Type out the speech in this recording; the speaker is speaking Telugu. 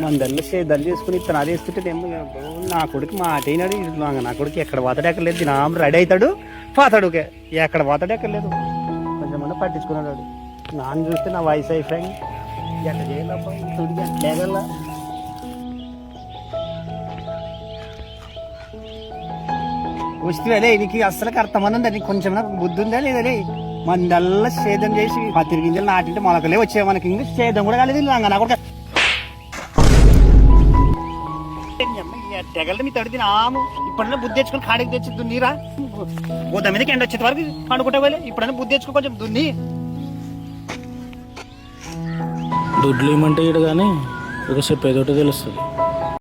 మందల్లో సేదాలు చేసుకుని ఇతను అది వేస్తుంటే నా కొడుకు మాట అయినాడు. నా కొడుకు ఎక్కడ పోతాడు ఎక్కడ లేదు. నామ రెడీ అవుతాడు పోతాడు. ఎక్కడ పోతాడు ఎక్కడ లేదు. కొంచెం పట్టించుకున్నాడు వాడు. నాన్న చూస్తే నా వయసు అయిపోయి ఎట్లా చేయాలప్ప తుడిగి ఎట్లేగల్లా. వస్తే నీకు అస్సలు అర్థమంది. నీకు కొంచెం బుద్ధి ఉందా లేదా? మందల్లా సేదం చేసి 10 గింజలు నాటింటే మొలకలే వచ్చాయి. మనకి ఇంగ్లీష్ సేదం కూడా కాలేదు. నా కొడుకు తెగలదు మీ తడిది నాము. ఇప్పుడైనా బుద్ధి తెచ్చుకొని కాడికి తెచ్చి దున్నీరా. గోదా మీదకి ఎండ వచ్చేది వరకు పండుకుంటే పోలే. ఇప్పుడైనా బుద్ధి తెచ్చుకో కొంచెం దున్ని. దుడ్లు ఏమంటే ఇడు కానీ ఒక చెప్పేదోటి తెలుస్తుంది.